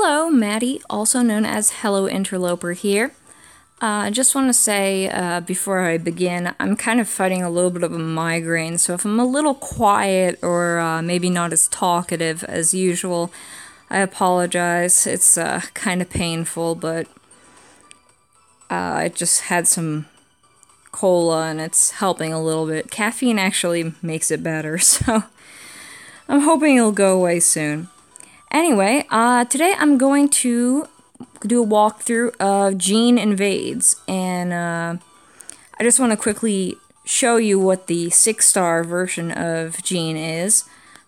Hello, Maddie, also known as Hello Interloper here. I just want to say before I begin, I'm kind of fighting a little bit of a migraine, so if I'm a little quiet or maybe not as talkative as usual, I apologize. It's kind of painful, but I just had some cola and it's helping a little bit. Caffeine actually makes it better, so I'm hoping it'll go away soon. Anyway, today I'm going to do a walkthrough of Jeanne Invades, and I just want to quickly show you what the 6-star version of Jeanne is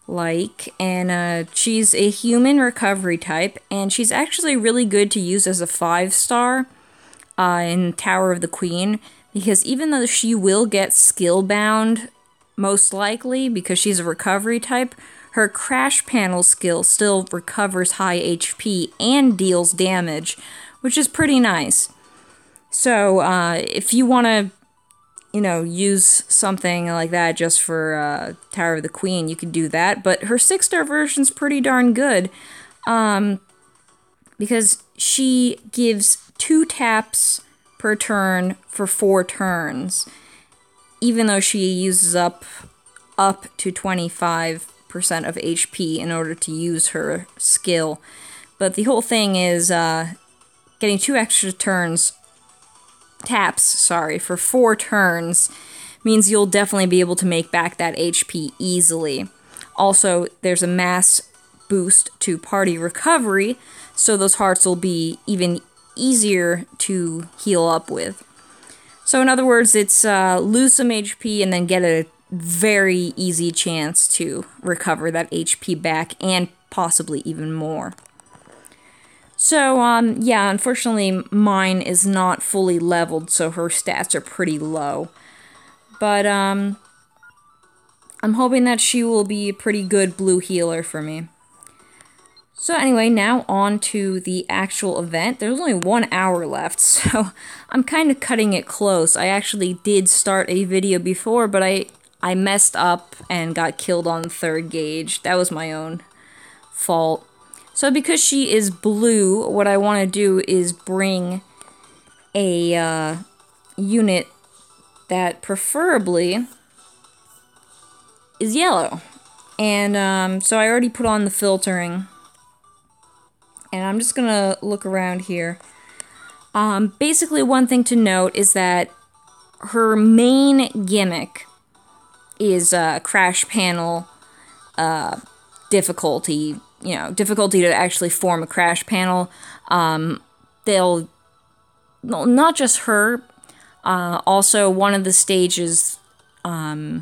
like, and she's a human recovery type, and she's actually really good to use as a 5-star in Tower of the Queen, because even though she will get skill bound, most likely, because she's a recovery type, her crash panel skill still recovers high HP and deals damage, which is pretty nice. So, if you want to, use something like that just for Tower of the Queen, you can do that. But her 6-star version's pretty darn good, because she gives 2 taps per turn for 4 turns, even though she uses up to 25% of HP in order to use her skill. But the whole thing is getting 2 extra taps for 4 turns means you'll definitely be able to make back that HP easily. Also, there's a mass boost to party recovery, so those hearts will be even easier to heal up with. So in other words, it's lose some HP and then get a very easy chance to recover that HP back, and possibly even more. So, yeah, unfortunately mine is not fully leveled, so her stats are pretty low. But, I'm hoping that she will be a pretty good blue healer for me. So anyway, now on to the actual event. There's only 1 hour left, so I'm kind of cutting it close. I actually did start a video before, but I messed up and got killed on 3rd gauge. That was my own fault. So because she is blue, what I want to do is bring a unit that preferably is yellow. And so I already put on the filtering. And I'm just going to look around here. Basically, one thing to note is that her main gimmick is crash panel difficulty, difficulty to actually form a crash panel. Not just her, also one of the stages, I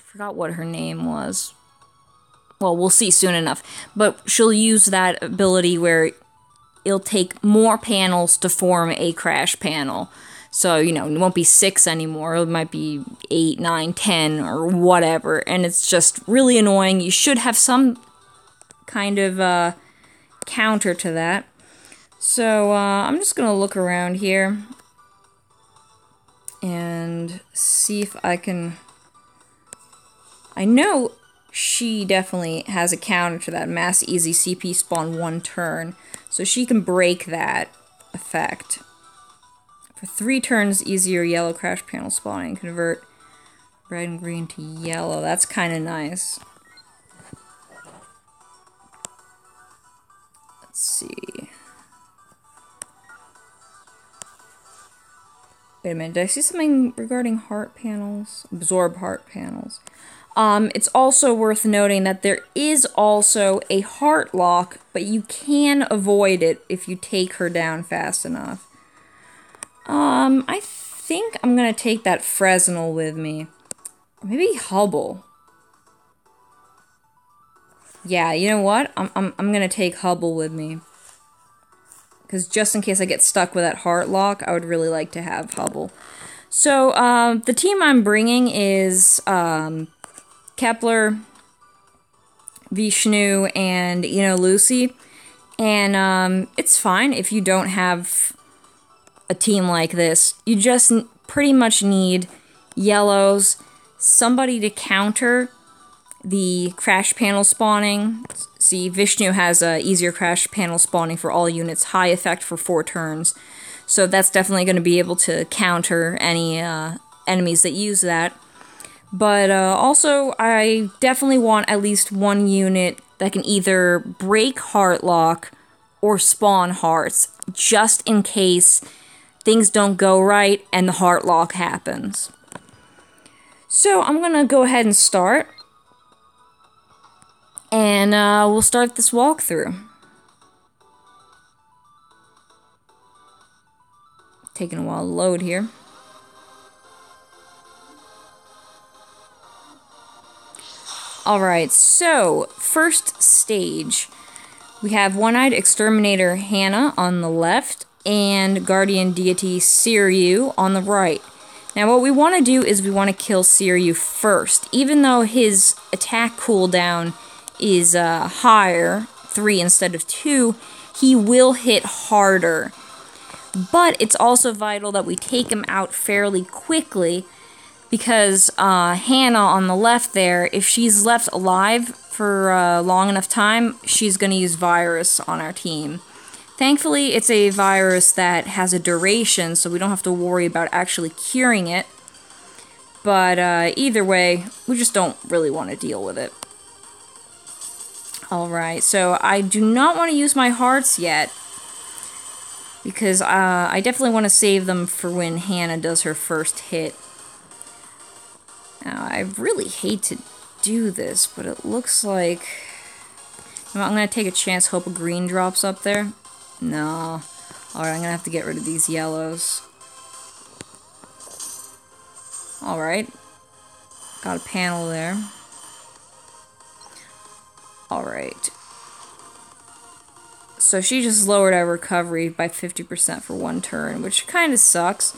forgot what her name was. Well, we'll see soon enough, but she'll use that ability where it'll take more panels to form a crash panel. So, it won't be 6 anymore. It might be 8, 9, 10, or whatever. And it's just really annoying. You should have some kind of counter to that. So, I'm just going to look around here and see if I can... I know she definitely has a counter to that mass easy CP spawn 1 turn. So she can break that effect. For 3 turns, easier yellow crash panel spawning. Convert red and green to yellow. That's kind of nice. Let's see. Wait a minute, did I see something regarding heart panels? Absorb heart panels. It's also worth noting that there is also a heart lock, but you can avoid it if you take her down fast enough. I think I'm gonna take that Fresnel with me. Maybe Hubble. Yeah, you know what? I'm gonna take Hubble with me. Because just in case I get stuck with that heart lock, I would really like to have Hubble. So, the team I'm bringing is, Kepler, Vishnu, and, Lucy. And, it's fine if you don't have a team like this. You just pretty much need yellows, somebody to counter the crash panel spawning. See, Vishnu has easier crash panel spawning for all units, high effect for 4 turns. So that's definitely going to be able to counter any enemies that use that. But also, I definitely want at least one unit that can either break heart lock or spawn hearts, just in case things don't go right and the heart lock happens. So I'm going to go ahead and start. And we'll start this walkthrough. Taking a while to load here. Alright, so first stage. We have One-Eyed Exterminator Hannah on the left and Guardian Deity Siryu on the right. Now what we want to do is we want to kill Siryu first. Even though his attack cooldown is higher, 3 instead of 2, he will hit harder. But it's also vital that we take him out fairly quickly, because Hannah on the left there, if she's left alive for a long enough time, she's going to use virus on our team. Thankfully, it's a virus that has a duration, so we don't have to worry about actually curing it. But either way, we just don't really want to deal with it. Alright, so I do not want to use my hearts yet, because I definitely want to save them for when Hannah does her first hit. Now, I really hate to do this, but it looks like... I'm going to take a chance, hope a green drops up there. No. Alright, I'm going to have to get rid of these yellows. Alright. Got a panel there. Alright. So she just lowered our recovery by 50% for 1 turn, which kind of sucks.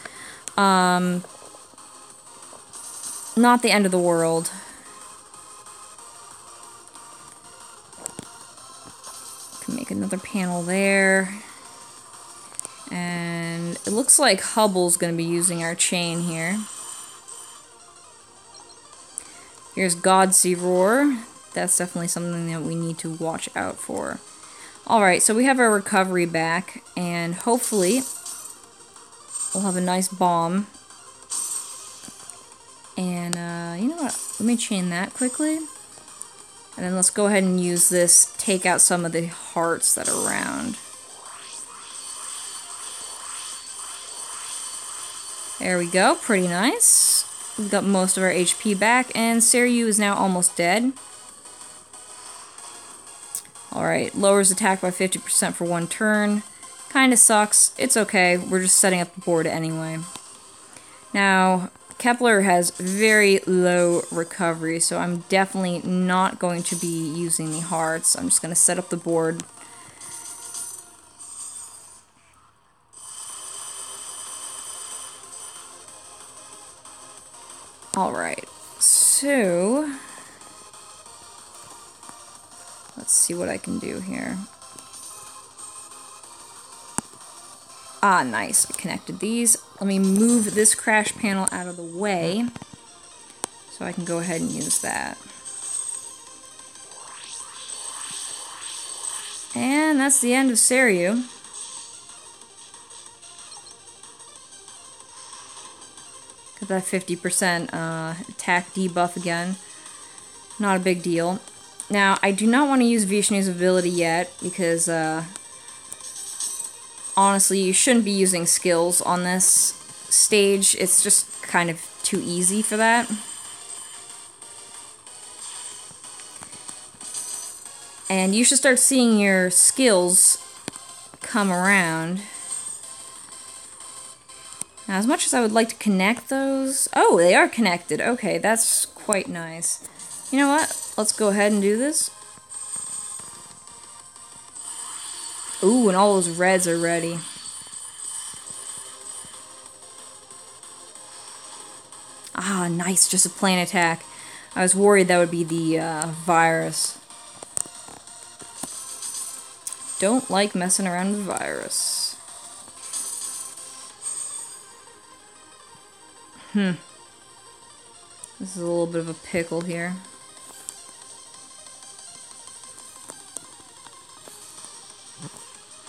Not the end of the world. Can make another panel there. And it looks like Hubble's going to be using our chain here. Here's Godsey Roar. That's definitely something that we need to watch out for. Alright, so we have our recovery back, and hopefully we'll have a nice bomb. And, you know what? Let me chain that quickly. And then let's go ahead and use this, take out some of the hearts that are around. There we go, pretty nice. We've got most of our HP back, and Siryu is now almost dead. Alright, lowers attack by 50% for 1 turn. Kinda sucks. It's okay, we're just setting up the board anyway. Now, Kepler has very low recovery, so I'm definitely not going to be using the hearts. I'm just going to set up the board. Alright, so let's see what I can do here. Ah, nice. I connected these. Let me move this crash panel out of the way so I can go ahead and use that. And that's the end of Siryu. Got that 50% attack debuff again. Not a big deal. Now, I do not want to use Vishnu's ability yet, because honestly, you shouldn't be using skills on this stage. It's just kind of too easy for that. And you should start seeing your skills come around. Now, as much as I would like to connect those... Oh, they are connected. Okay, that's quite nice. You know what? Let's go ahead and do this. Ooh, and all those reds are ready. Ah, nice. Just a plain attack. I was worried that would be the virus. Don't like messing around with virus. This is a little bit of a pickle here.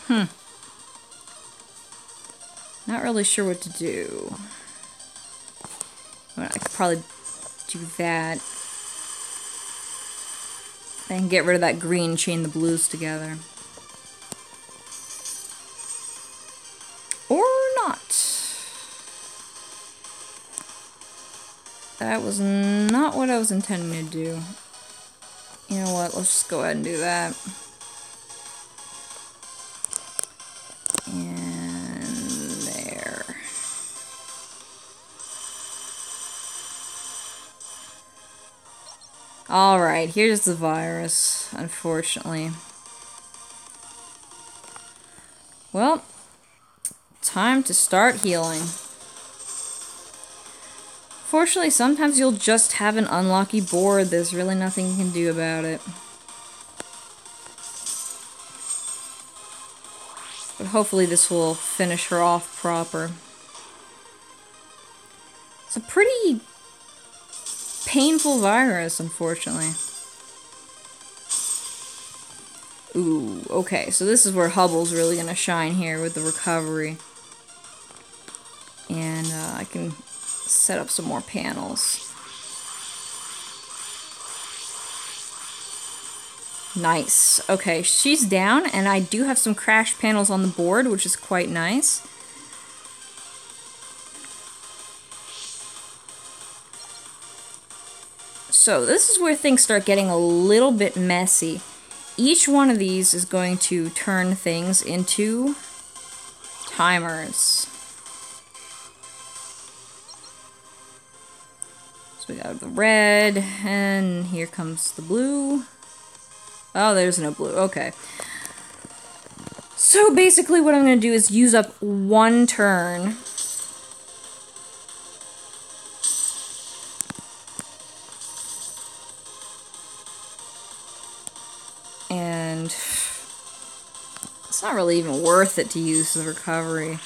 Not really sure what to do. Well, I could probably do that. And get rid of that green, chain the blues together. Or not. That was not what I was intending to do. You know what, let's just go ahead and do that. And there. Alright, here's the virus, unfortunately. Well, time to start healing. Fortunately, sometimes you'll just have an unlucky board. There's really nothing you can do about it. But hopefully this will finish her off proper. It's a pretty painful virus, unfortunately. Ooh, okay, so this is where Hubble's really gonna shine here with the recovery. And I can set up some more panels. Nice. Okay, she's down, and I do have some crash panels on the board, which is quite nice. So this is where things start getting a little bit messy. Each one of these is going to turn things into timers. So we got the red, and here comes the blue. Oh, there's no blue. Okay. So basically what I'm going to do is use up one turn. And it's not really even worth it to use the recovery.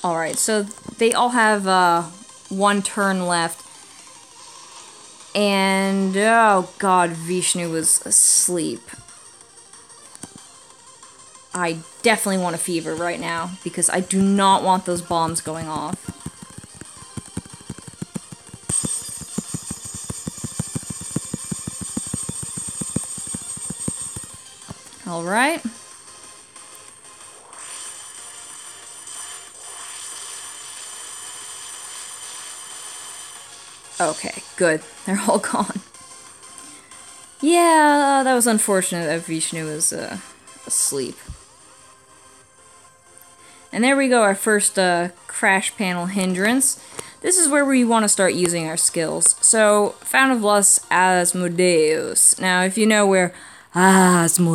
Alright, so they all have one turn left. And, oh god, Vishnu was asleep. I definitely want a fever right now, because I do not want those bombs going off. Alright. Okay, good. They're all gone. Yeah, that was unfortunate that Vishnu was asleep. And there we go, our first crash panel hindrance. This is where we want to start using our skills. So, Fountain of Lust, Asmodeus. Now, if you know where Asmodeus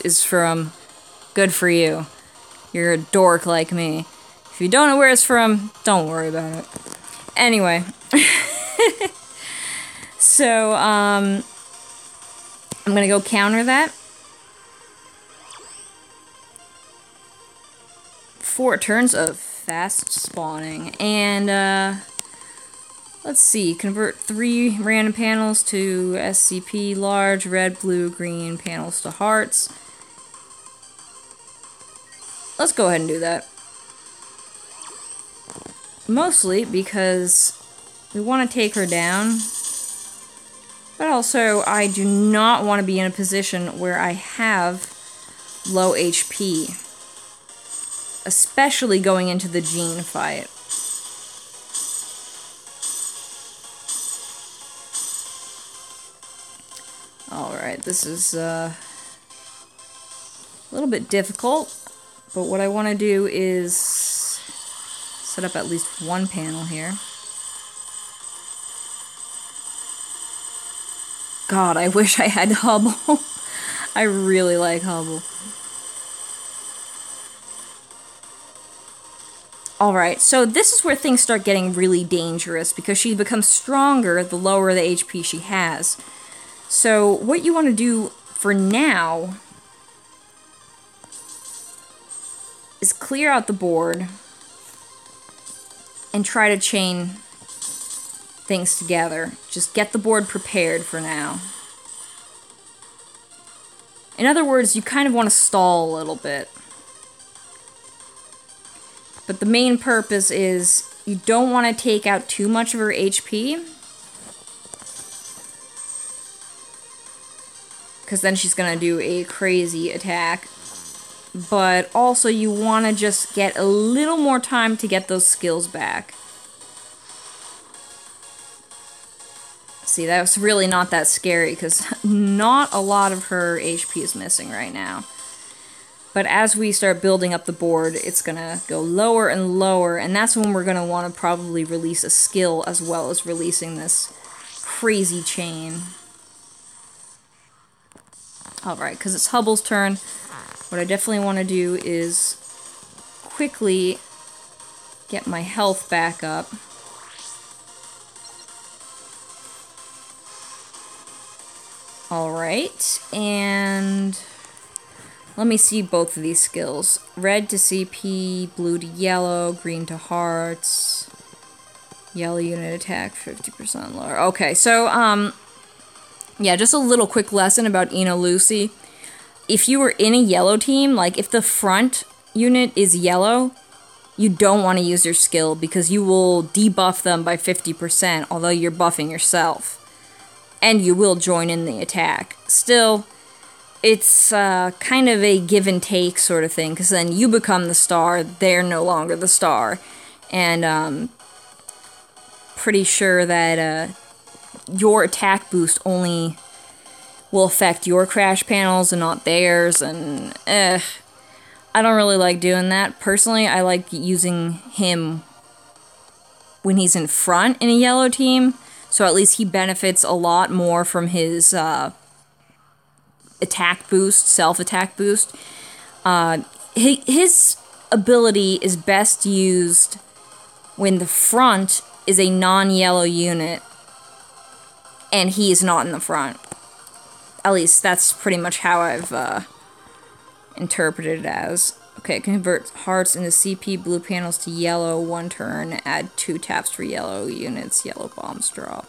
is from, good for you. You're a dork like me. If you don't know where it's from, don't worry about it. Anyway. So, I'm gonna go counter that. 4 turns of fast spawning. And, let's see. Convert 3 random panels to SCP, large, red, blue, green panels to hearts. Let's go ahead and do that. Mostly because we want to take her down. But also, I do not want to be in a position where I have low HP. Especially going into the Jeanne fight. Alright, this is a little bit difficult. But what I want to do is set up at least one panel here. God, I wish I had Hubble. I really like Hubble. Alright, so this is where things start getting really dangerous, because she becomes stronger the lower the HP she has. So, what you want to do for now is clear out the board and try to chain things together. Just get the board prepared for now. In other words, you kind of want to stall a little bit. But the main purpose is you don't want to take out too much of her HP, because then she's going to do a crazy attack. But also you want to just get a little more time to get those skills back. See, that was really not that scary, because not a lot of her HP is missing right now. But as we start building up the board, it's going to go lower and lower, and that's when we're going to want to probably release a skill as well as releasing this crazy chain. Alright, because it's Hubble's turn, what I definitely want to do is quickly get my health back up. Alright, and let me see both of these skills. Red to CP, blue to yellow, green to hearts. Yellow unit attack 50% lower. Okay, so, yeah, just a little quick lesson about Eno Lucy. If you were in a yellow team, like if the front unit is yellow, you don't want to use your skill because you will debuff them by 50%, although you're buffing yourself. And you will join in the attack. Still, it's kind of a give and take sort of thing, because then you become the star, they're no longer the star. And pretty sure that your attack boost only will affect your crash panels and not theirs, and I don't really like doing that. Personally, I like using him when he's in front in a yellow team, so at least he benefits a lot more from his attack boost, self-attack boost. His ability is best used when the front is a non-yellow unit and he is not in the front. At least that's pretty much how I've interpreted it as. Okay, convert hearts into CP, blue panels to yellow, 1 turn, add 2 taps for yellow units, yellow bombs drop.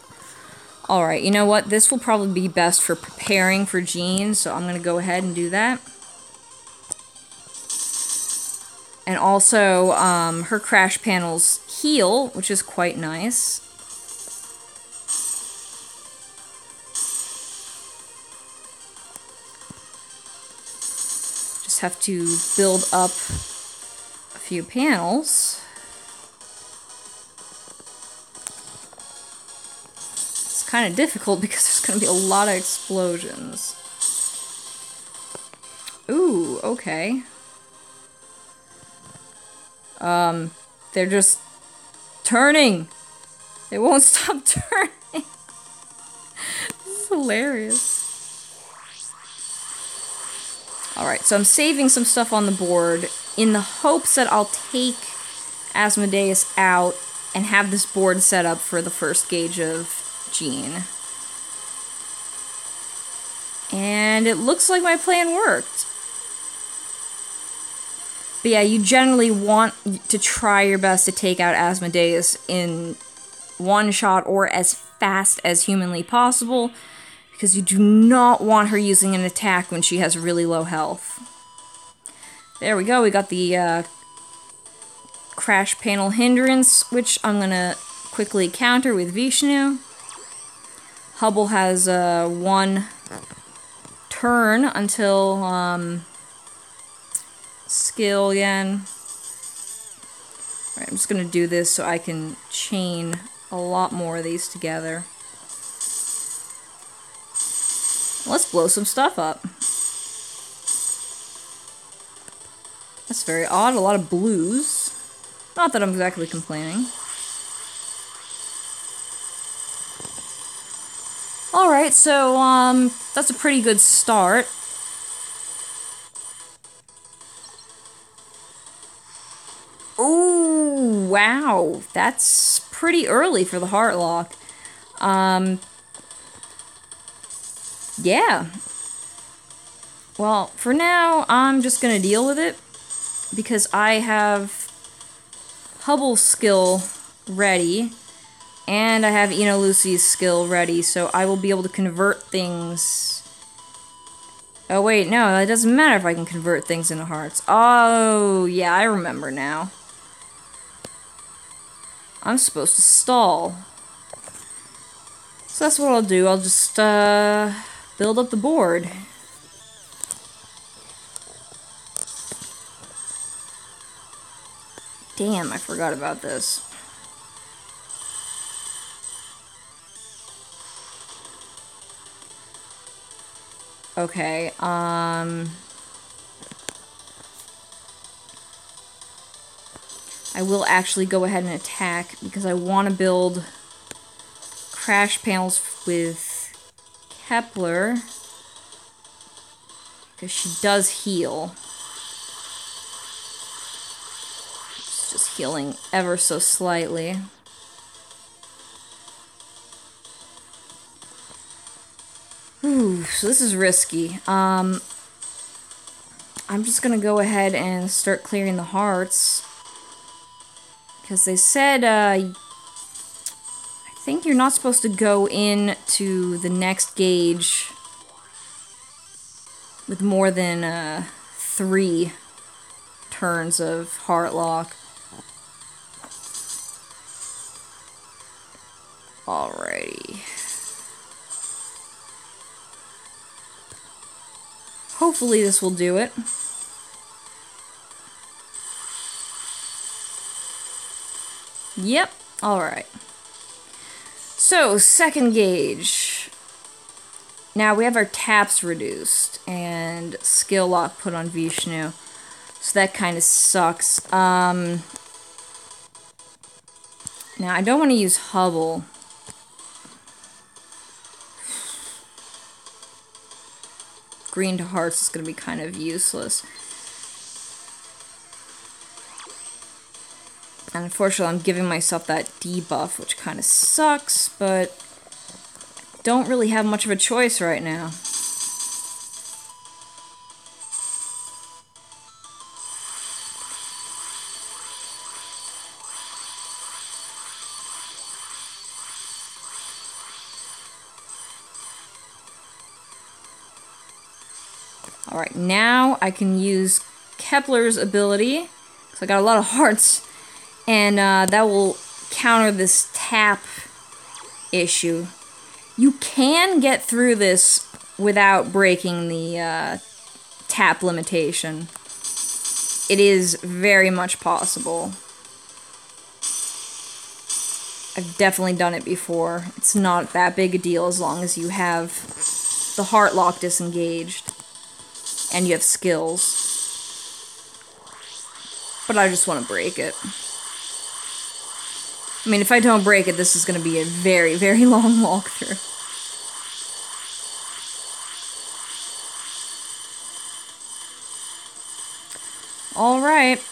Alright, you know what? This will probably be best for preparing for Jeanne, so I'm going to go ahead and do that. And also, her crash panels heal, which is quite nice. Just have to build up a few panels. It's kind of difficult because there's going to be a lot of explosions. Ooh, okay. They're just turning. They won't stop turning. This is hilarious. Alright, so I'm saving some stuff on the board in the hopes that I'll take Asmodeus out and have this board set up for the first gauge of Jeanne. And it looks like my plan worked. But yeah, you generally want to try your best to take out Asmodeus in one shot or as fast as humanly possible, because you do not want her using an attack when she has really low health. There we go, we got the crash panel hindrance, which I'm gonna quickly counter with Vishnu. Hubble has 1 turn until skill again. Alright, I'm just gonna do this so I can chain a lot more of these together. Let's blow some stuff up. That's very odd, a lot of blues. Not that I'm exactly complaining. Alright, so that's a pretty good start. Ooh, wow, that's pretty early for the Heartlock. Yeah. Well, for now, I'm just gonna deal with it, because I have Hubble's skill ready. And I have Ina Lucy's skill ready, so I will be able to convert things. Oh wait, no, it doesn't matter if I can convert things into hearts. Oh, yeah, I remember now. I'm supposed to stall. So that's what I'll do. I'll just build up the board. Damn, I forgot about this. Okay, I will actually go ahead and attack because I want to build crash panels with Kepler because she does heal. She's just healing ever so slightly. Ooh, so this is risky. I'm just gonna go ahead and start clearing the hearts. Because they said, I think you're not supposed to go into the next gauge with more than 3 turns of heart lock. Alrighty. Hopefully this will do it. Yep, alright. So, second gauge. Now we have our taps reduced and skill lock put on Vishnu. So that kind of sucks. Now I don't want to use Hubble. Green to hearts is going to be kind of useless. And unfortunately, I'm giving myself that debuff, which kind of sucks, but don't really have much of a choice right now. Alright, now I can use Kepler's ability, because I got a lot of hearts, and that will counter this tap issue. You can get through this without breaking the tap limitation. It is very much possible. I've definitely done it before. It's not that big a deal as long as you have the heart lock disengaged and you have skills. But I just want to break it. I mean, if I don't break it, this is going to be a very, very long walkthrough. Alright.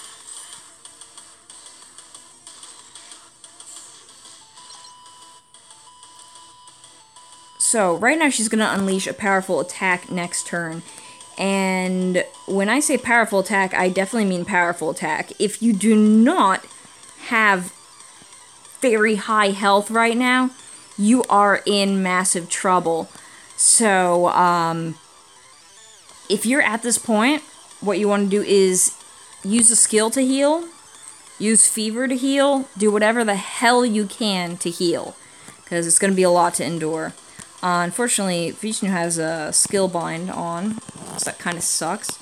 So, right now she's going to unleash a powerful attack next turn. And when I say powerful attack, I definitely mean powerful attack. If you do not have very high health right now, you are in massive trouble. So, if you're at this point, what you want to do is use a skill to heal, use fever to heal, do whatever the hell you can to heal, because it's going to be a lot to endure. Unfortunately, Vishnu has a skill bind on, so that kind of sucks.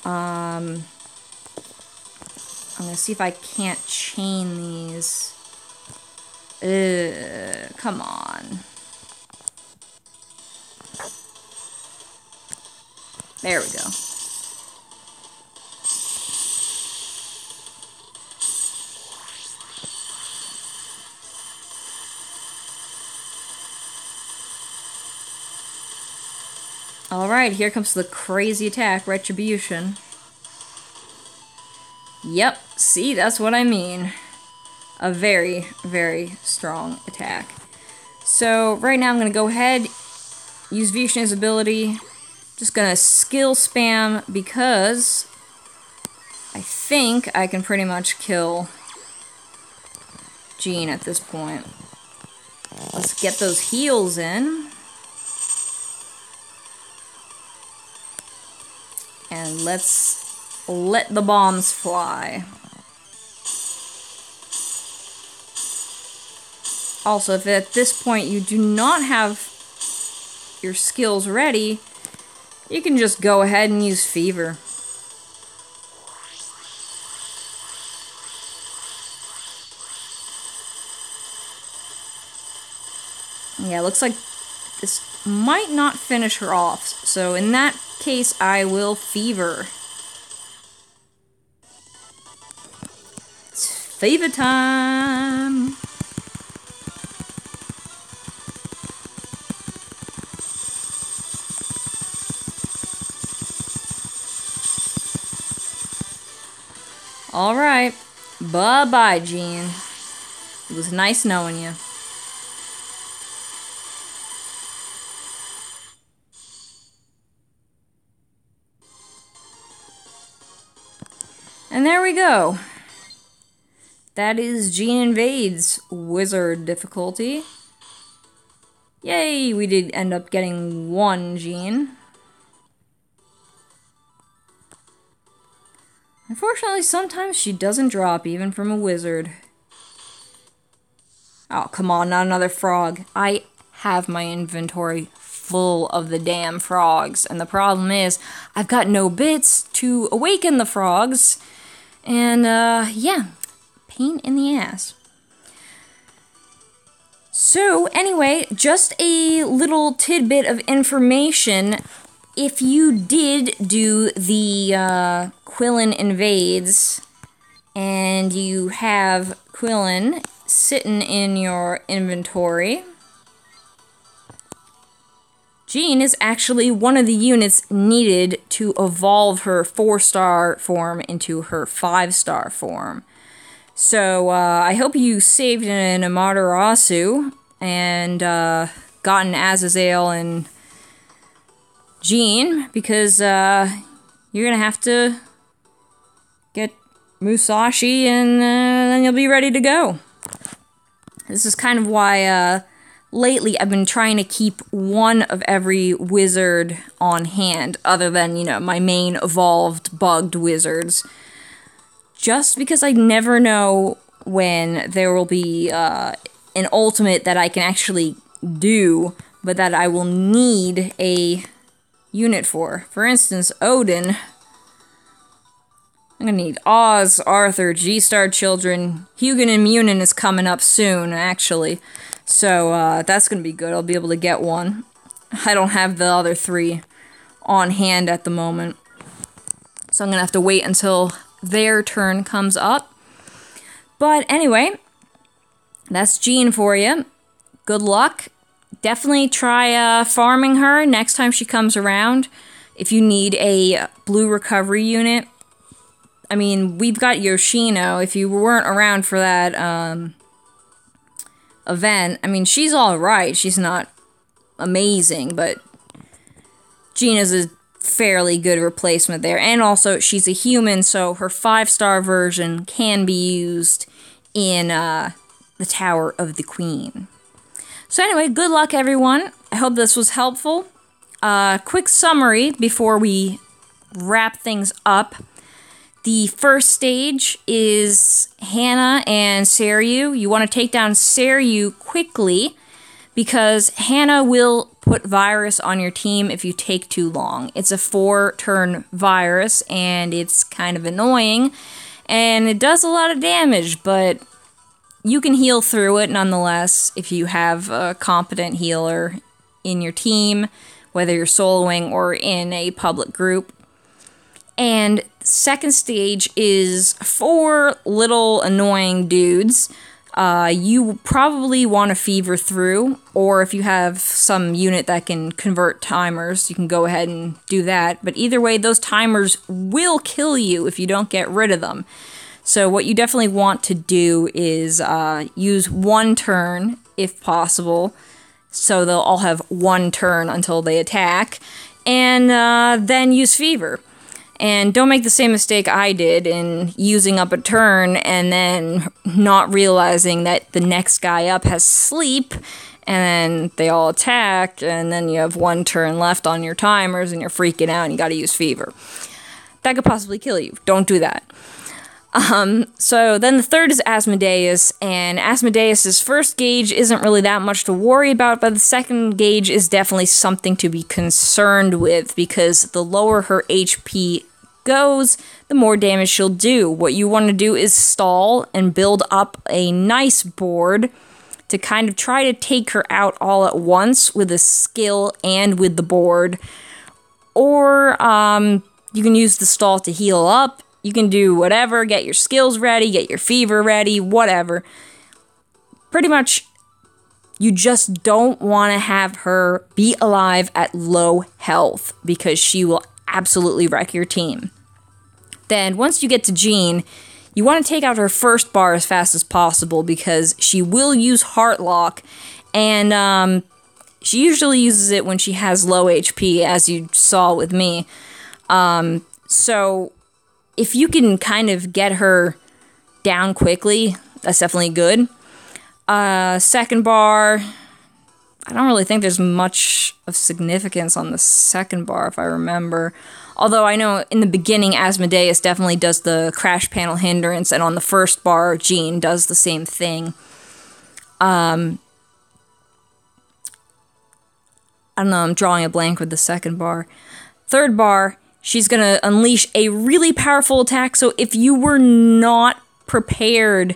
I'm going to see if I can't chain these. Come on. There we go. Alright, here comes the crazy attack, Retribution. Yep, see, that's what I mean. A very, very strong attack. So, right now I'm going to go ahead, use Vishnu's ability. Just going to skill spam because I think I can pretty much kill Jeanne at this point. Let's get those heals in. And let's let the bombs fly. Also, if at this point you do not have your skills ready, you can just go ahead and use Fever. Yeah, looks like this might not finish her off, so in that case, I will Fever. It's Fever time! Alright, bye-bye, Jeanne. It was nice knowing you. And there we go. That is Jeanne Invades Wizard difficulty. Yay, we did end up getting one Jeanne. Unfortunately, sometimes she doesn't drop even from a wizard. Oh, come on, not another frog. I have my inventory full of the damn frogs, and the problem is, I've got no bits to awaken the frogs, and, yeah, pain in the ass. So, anyway, just a little tidbit of information. If you did do the, Jeanne Invades, and you have Jeanne sitting in your inventory, Jeanne is actually one of the units needed to evolve her 4-star form into her 5-star form. So, I hope you saved an Amaterasu and gotten Azazel and Jeanne, because you're gonna have to get Musashi and then you'll be ready to go. This is kind of why lately I've been trying to keep one of every wizard on hand, other than, you know, my main evolved bugged wizards. Just because I never know when there will be an ultimate that I can actually do, but that I will need a unit for. For instance, Odin. I'm gonna need Oz, Arthur, G-Star Children. Hugin and Munin is coming up soon, actually. So, that's gonna be good. I'll be able to get one. I don't have the other 3 on hand at the moment. So I'm gonna have to wait until their turn comes up. But anyway, that's Jeanne for you. Good luck. Definitely try farming her next time she comes around. If you need a blue recovery unit. I mean, we've got Yoshino. If you weren't around for that event, I mean, she's alright. She's not amazing, but Jeanne is a fairly good replacement there. And also, she's a human, so her 5-star version can be used in the Tower of the Queen. So anyway, good luck, everyone. I hope this was helpful. Quick summary before we wrap things up. The first stage is Hannah and Seryu. You want to take down Seryu quickly, because Hannah will put virus on your team if you take too long. It's a 4-turn virus, and it's kind of annoying, and it does a lot of damage, but you can heal through it nonetheless if you have a competent healer in your team, whether you're soloing or in a public group. And second stage is 4 little annoying dudes. You probably want to fever through, or if you have some unit that can convert timers, you can go ahead and do that. But either way, those timers will kill you if you don't get rid of them. So what you definitely want to do is use 1 turn, if possible, so they'll all have 1 turn until they attack, and then use fever. And don't make the same mistake I did in using up a turn and then not realizing that the next guy up has sleep, and then they all attack, and then you have one turn left on your timers, and you're freaking out, and you gotta use fever. That could possibly kill you. Don't do that. So then the third is Asmodeus, and Asmodeus's first gauge isn't really that much to worry about, but the second gauge is definitely something to be concerned with, because the lower her HP goes, the more damage she'll do. What you want to do is stall and build up a nice board to kind of try to take her out all at once with a skill and with the board. Or you can use the stall to heal up. You can do whatever, get your skills ready, get your fever ready, whatever. Pretty much, you just don't want to have her be alive at low health, because she will absolutely wreck your team. Then, once you get to Jeanne, you want to take out her first bar as fast as possible, because she will use Heartlock, and she usually uses it when she has low HP, as you saw with me. So if you can kind of get her down quickly, that's definitely good. Second bar, I don't really think there's much of significance on the second bar, if I remember. Although I know in the beginning, Asmodeus definitely does the crash panel hindrance, and on the first bar, Jeanne does the same thing. I don't know, I'm drawing a blank with the second bar. Third bar, she's going to unleash a really powerful attack, so if you were not prepared,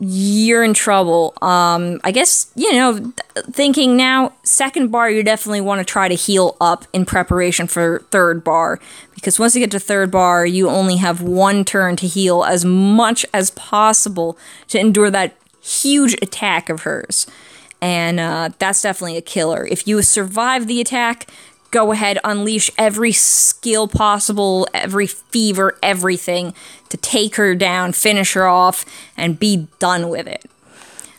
you're in trouble. I guess, you know, thinking now, second bar, you definitely want to try to heal up in preparation for third bar, because once you get to third bar, you only have one turn to heal as much as possible to endure that huge attack of hers. And that's definitely a killer. If you survive the attack, go ahead, unleash every skill possible, every fever, everything, to take her down, finish her off, and be done with it.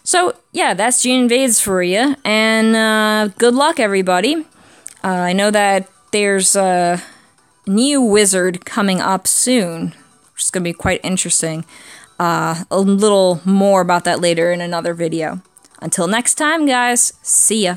So, yeah, that's Jeanne Invades for you, and good luck, everybody. I know that there's a new wizard coming up soon, which is going to be quite interesting. A little more about that later in another video. Until next time, guys, see ya.